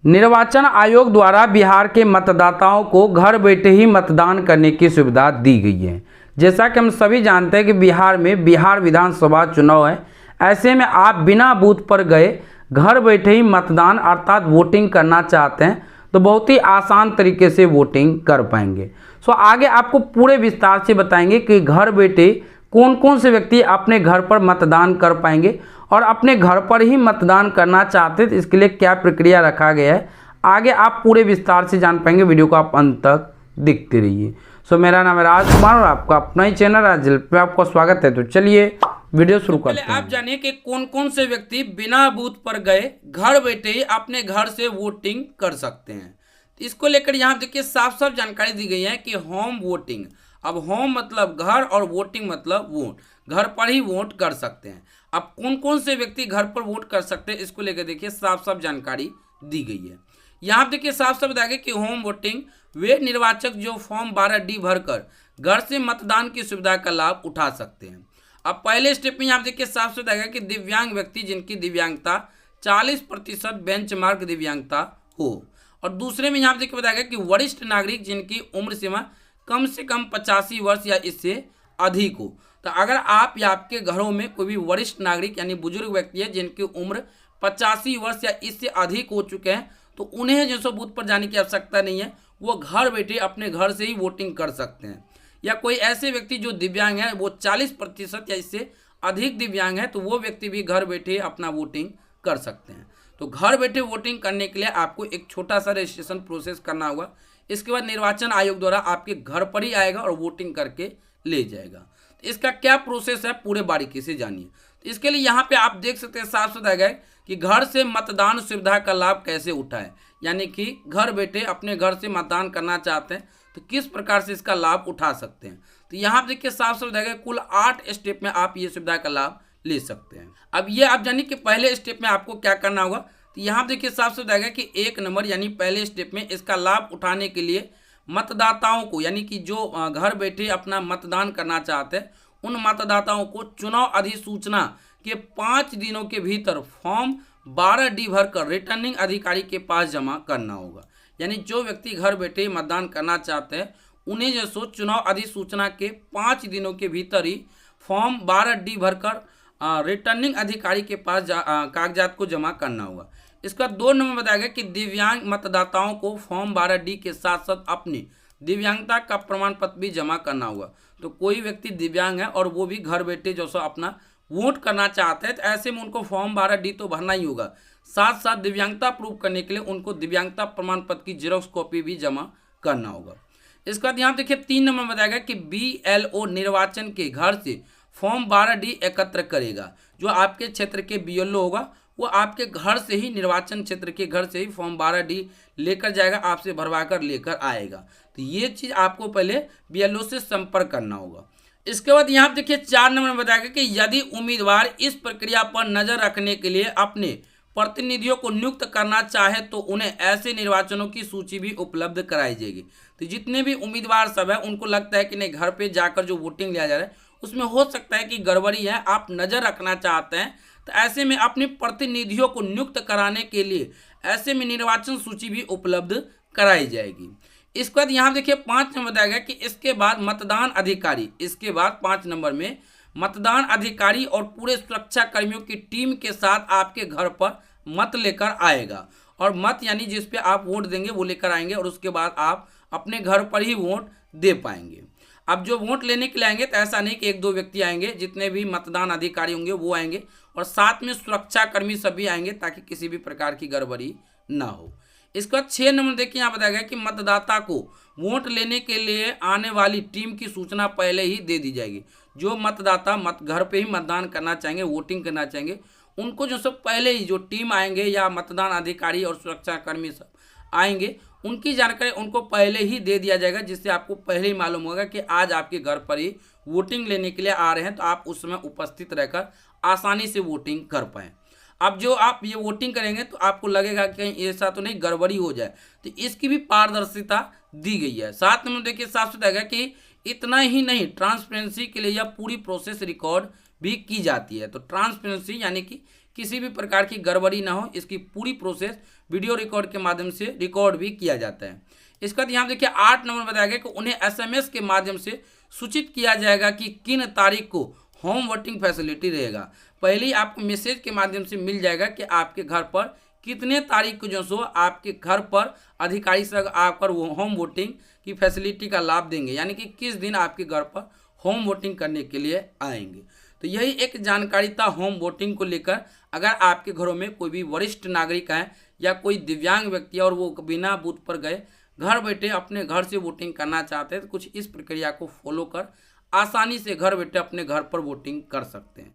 निर्वाचन आयोग द्वारा बिहार के मतदाताओं को घर बैठे ही मतदान करने की सुविधा दी गई है। जैसा कि हम सभी जानते हैं कि बिहार में बिहार विधानसभा चुनाव है। ऐसे में आप बिना बूथ पर गए घर बैठे ही मतदान अर्थात वोटिंग करना चाहते हैं तो बहुत ही आसान तरीके से वोटिंग कर पाएंगे। आगे आपको पूरे विस्तार से बताएंगे कि घर बैठे कौन कौन से व्यक्ति अपने घर पर मतदान कर पाएंगे और अपने घर पर ही मतदान करना चाहते हैं तो इसके लिए क्या प्रक्रिया रखा गया है। आगे आप पूरे विस्तार से जान पाएंगे। वीडियो को आप अंत तक देखते रहिए। मेरा नाम है राजकुमार और आपका अपना ही चैनल राजल पे आपका स्वागत है। तो चलिए वीडियो शुरू करते हैं। आप जानिए कि कौन कौन से व्यक्ति बिना बूथ पर गए घर बैठे ही अपने घर से वोटिंग कर सकते हैं। इसको लेकर यहाँ देखिए साफ साफ जानकारी दी गई है कि होम वोटिंग। अब होम मतलब घर और वोटिंग मतलब वोट, घर पर ही वोट कर सकते हैं। अब कौन कौन से व्यक्ति घर पर वोट कर सकते हैं इसको लेकर देखिए साफ साफ जानकारी दी गई है। यहाँ देखिए साफ साफ बताया गया कि होम वोटिंग वे निर्वाचक जो फॉर्म 12D भरकर घर से मतदान की सुविधा का लाभ उठा सकते हैं। अब पहले स्टेप में यहाँ देखिए साफ साफ बताया गया कि दिव्यांग व्यक्ति जिनकी दिव्यांगता 40% बेंचमार्क दिव्यांगता हो, और दूसरे में यहाँ देखिए बताया गया कि वरिष्ठ नागरिक जिनकी उम्र सीमा कम से कम 85 वर्ष या इससे अधिक हो। तो अगर आप या आपके घरों में कोई भी वरिष्ठ नागरिक यानी बुजुर्ग व्यक्ति है जिनकी उम्र 85 वर्ष या इससे अधिक हो चुके हैं तो उन्हें जो सो बूथ पर जाने की आवश्यकता नहीं है, वो घर बैठे अपने घर से ही वोटिंग कर सकते हैं। या कोई ऐसे व्यक्ति जो दिव्यांग है वो 40% या इससे अधिक दिव्यांग है तो वो व्यक्ति भी घर बैठे अपना वोटिंग कर सकते हैं। तो घर बैठे वोटिंग करने के लिए आपको एक छोटा सा रजिस्ट्रेशन प्रोसेस करना होगा। इसके बाद निर्वाचन आयोग द्वारा आपके घर पर ही आएगा और वोटिंग करके ले जाएगा। तो इसका क्या प्रोसेस है पूरे बारीकी से जानिए। तो इसके लिए यहाँ पे आप देख सकते हैं साफ साफ बताया कि घर से मतदान सुविधा का लाभ कैसे उठाएं, यानी कि घर बैठे अपने घर से मतदान करना चाहते हैं तो किस प्रकार से इसका लाभ उठा सकते हैं। तो यहाँ देखिए साफ साफ बताया कुल 8 स्टेप में आप ये सुविधा का लाभ ले सकते हैं। अब ये आप जानिए कि पहले स्टेप में आपको क्या करना होगा। तो यहाँ देखिए साफ साफ बताया कि 1 नंबर यानी पहले स्टेप में इसका लाभ उठाने के लिए मतदाताओं को यानी कि जो घर बैठे अपना मतदान करना चाहते हैं उन मतदाताओं को चुनाव अधिसूचना के 5 दिनों के भीतर फॉर्म 12D भरकर रिटर्निंग अधिकारी के पास जमा करना होगा। यानी जो व्यक्ति घर बैठे मतदान करना चाहते हैं उन्हें जो सो चुनाव अधिसूचना के 5 दिनों के भीतर ही फॉर्म 12D भरकर रिटर्निंग अधिकारी के पास कागजात को जमा करना होगा। इसका 2 नंबर बताया गया कि दिव्यांग मतदाताओं को फॉर्म 12D के साथ साथ अपनी दिव्यांगता का प्रमाण पत्र भी जमा करना होगा। तो कोई व्यक्ति दिव्यांग है और वो भी घर बैठे जो सो अपना वोट करना चाहते हैं तो ऐसे में उनको फॉर्म 12D तो भरना ही होगा। साथ साथ दिव्यांगता प्रूव करने के लिए उनको दिव्यांगता प्रमाण पत्र की जेरॉक्स कॉपी भी जमा करना होगा। इसके बाद यहाँ देखिए 3 नंबर बताया गया कि BLO निर्वाचन के घर से फॉर्म 12D एकत्र करेगा। जो आपके क्षेत्र के BLO होगा वो आपके घर से ही निर्वाचन क्षेत्र के घर से ही फॉर्म 12D लेकर जाएगा, आपसे भरवा कर लेकर आएगा। तो ये चीज़ आपको पहले BLO से संपर्क करना होगा। इसके बाद यहाँ देखिए 4 नंबर में बताया गया कि यदि उम्मीदवार इस प्रक्रिया पर नजर रखने के लिए अपने प्रतिनिधियों को नियुक्त करना चाहे तो उन्हें ऐसे निर्वाचनों की सूची भी उपलब्ध कराई जाएगी। तो जितने भी उम्मीदवार सब है उनको लगता है कि नहीं घर पे जाकर जो वोटिंग लिया जा रहा है उसमें हो सकता है कि गड़बड़ी है, आप नज़र रखना चाहते हैं तो ऐसे में अपने प्रतिनिधियों को नियुक्त कराने के लिए ऐसे में निर्वाचन सूची भी उपलब्ध कराई जाएगी। इसके बाद यहाँ देखिए 5 नंबर बताया गया कि इसके बाद मतदान अधिकारी, इसके बाद 5 नंबर में मतदान अधिकारी और पूरे सुरक्षा कर्मियों की टीम के साथ आपके घर पर मत लेकर आएगा। और मत यानी जिस पे आप वोट देंगे वो लेकर आएंगे और उसके बाद आप अपने घर पर ही वोट दे पाएंगे। अब जो वोट लेने के लिए आएंगे तो ऐसा नहीं कि 1-2 व्यक्ति आएंगे, जितने भी मतदान अधिकारी होंगे वो आएंगे और साथ में सुरक्षा कर्मी सभी आएंगे ताकि किसी भी प्रकार की गड़बड़ी ना हो। इसके बाद 6 नंबर देखिए यहाँ बताया गया कि मतदाता को वोट लेने के लिए आने वाली टीम की सूचना पहले ही दे दी जाएगी। जो मतदाता घर पे ही मतदान करना चाहेंगे, वोटिंग करना चाहेंगे, उनको जो सब पहले ही जो टीम आएंगे या मतदान अधिकारी और सुरक्षा कर्मी सब आएंगे उनकी जानकारी उनको पहले ही दे दिया जाएगा, जिससे आपको पहले ही मालूम होगा कि आज आपके घर पर ही वोटिंग लेने के लिए आ रहे हैं तो आप उस समय उपस्थित रहकर आसानी से वोटिंग कर पाएँ। अब जो आप ये वोटिंग करेंगे तो आपको लगेगा कि कहीं ऐसा तो नहीं गड़बड़ी हो जाए, तो इसकी भी पारदर्शिता दी गई है। साथ में देखिए साफ सुथरा है कि इतना ही नहीं, ट्रांसपेरेंसी के लिए यह पूरी प्रोसेस रिकॉर्ड भी की जाती है। तो ट्रांसपेरेंसी यानी कि किसी भी प्रकार की गड़बड़ी ना हो, इसकी पूरी प्रोसेस वीडियो रिकॉर्ड के माध्यम से रिकॉर्ड भी किया जाता है। इसका यहाँ देखिए 8 नंबर बताया गया कि उन्हें SMS के माध्यम से सूचित किया जाएगा कि किन तारीख को होम वोटिंग फैसिलिटी रहेगा। पहले ही आपको मैसेज के माध्यम से मिल जाएगा कि आपके घर पर कितने तारीख को जो सो आपके घर पर अधिकारी से आकर वो होम वोटिंग की फैसिलिटी का लाभ देंगे, यानी कि किस दिन आपके घर पर होम वोटिंग करने के लिए आएंगे। तो यही एक जानकारी था होम वोटिंग को लेकर। अगर आपके घरों में कोई भी वरिष्ठ नागरिक है या कोई दिव्यांग व्यक्ति है और वो बिना बूथ पर गए घर बैठे अपने घर से वोटिंग करना चाहते हैं, तो कुछ इस प्रक्रिया को फॉलो कर आसानी से घर बैठे अपने घर पर वोटिंग कर सकते हैं।